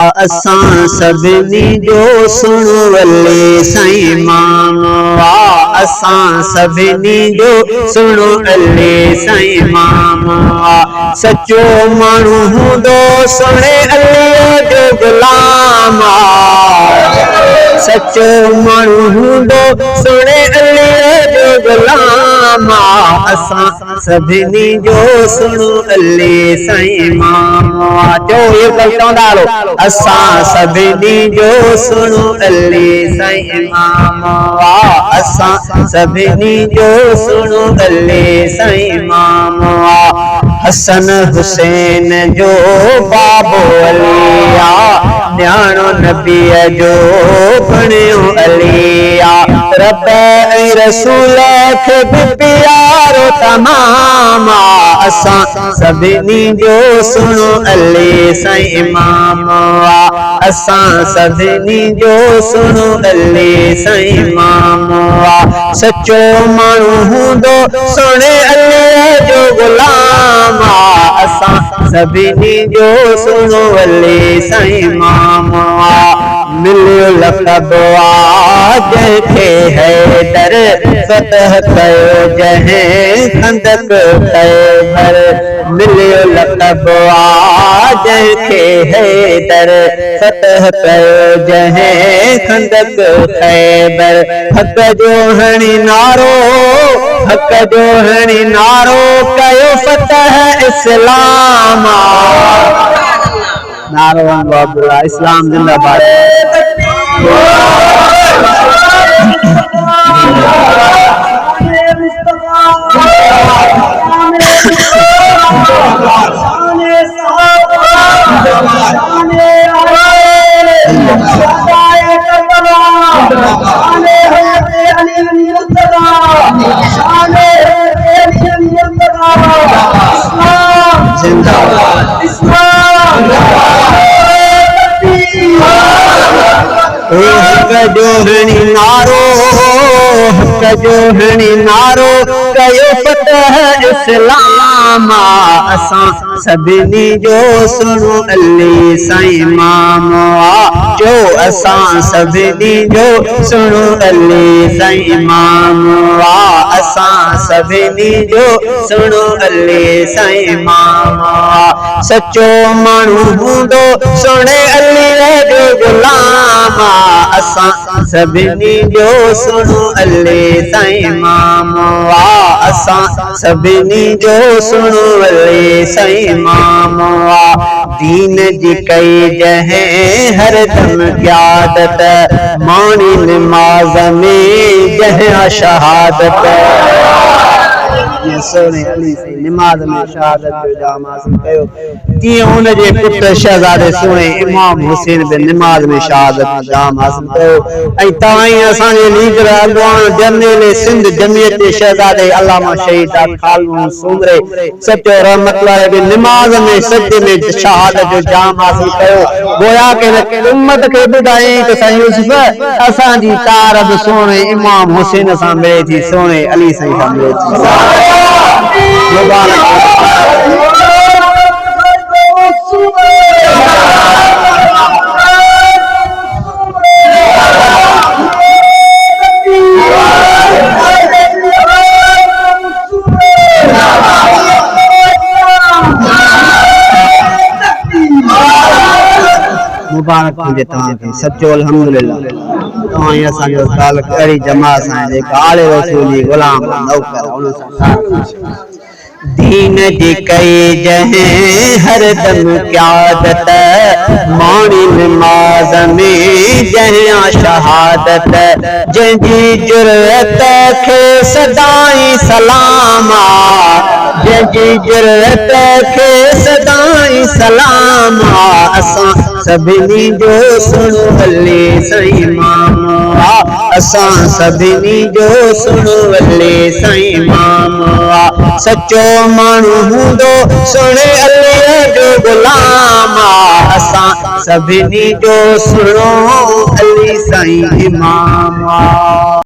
असां सभिनी जो सुनो अल्ले साईं इमाम आ। असां सभिनी जो सुनो अल्ले साईं इमाम आ। सचो माण्हू हूंदो सुणे अल्ले जो गुलाम आ। सचो माण्हू हूंदो सुणे अल्ले जो गुलाम आ। असां सभिनी जो सुनो अल्ले साईं इमाम आ। जो ये चवंदा हलो असां सभिनी जो सुनो अल्ले साईं इमाम आ। असां सभिनी जो सुनो अल्ले साईं इमाम आ। हसन हुसैन जो बाबो अली आ। न्याणो नबीअ जो बणियो अली आ। रब ऐं रसूल खे बि प्यारो तमाम आ। असां सभिनी जो सुनो अल्ले साईं इमाम आ। असां सभिनी जो सुनो अल्ले साईं इमाम आ। सचो माण्हू हूंदो सुणे अल्ले जो गुलाम आ। असां सभिनी जो सुनो अल्ले साईं इमाम आ। मिलियो लक़ब आ जंहिंखे हैदर फतह कयो जंहिं खंदक खैबर। मिलियो लक़ब आ जंहिंखे हैदर फतह कयो जंहिं खंदक खैबर। हक़ जो हणी नारो हक़ जो हणी नारो कयो फतह इस्लाम आ। नारो अब्दुल्ला इस्लाम जिंदाबाद। हक़ जो हणी नारो हक़ जो हणी नारो कयो फतह इस्लाम आ। असां सभिनी जो सुनो अल्ले साईं इमाम आ। जो असां सभिनी जो सुनो अल्ले साईं इमाम आ। असां सभिनी जो सुनो अल्ले साईं इमाम आ। सचो माण्हू हूंदो सुणे अल्ले जो गुलाम आ। असां सभिनी जो सुनो अल्ले साईं इमाम आ। असां सभिनी जो सुनो अल्ले साईं इमाम आ। दीन जी कई जंहिं हरदम क़यादत माणी निमाज़ में जंहिं शहादत। सोने अली निमाज़ में शहादत जो जाम हासिल कयो तीअं हुनजे पुट शहज़ादे सोने इमाम हुसैन बि निमाज़ में शहादत जो जाम हासिल कयो। ऐं तव्हां ई असांजे लीडर अॻवान जनरल सिंध जमियत शहज़ादे अल्लामा शहीद खालून सूमरे सचो रहमतुल्लाह बि निमाज़ में सजदे में शहादत जो जाम हासिल कयो। गोया के उम्मत खे ॿुधायईं त साईं यूसुफ असांजी तार बि सोने इमाम हुसैन सां मिले थी सोने अली साईं सां मिले थी। मुबारक हुजे तव्हांखे सचो अल्हम्दुलिल्लाह। तव्हां ई असांजो तालुक़ अहिड़ी जमात सां आहे जेका आले रसूल जी गुलाम नौकर उन सां। दीन जी कई जंहिं हरदम क़यादत माणी निमाज़ में जंहिं शहादत। जंहिंजी जुरत खे सदाई सलाम आ। जंहिंजी जुरत खे सदाई सलाम आ। असां सभिनी जो सुनो अल्ले साईं इमाम आ। असां सभिनी जो सुनो अल्ले साईं इमाम आ। सचो माण्हू हूंदो सुणे अल्ले जो गुलाम आ। असां सभिनी जो सुनो अल्ले साईं इमाम आ।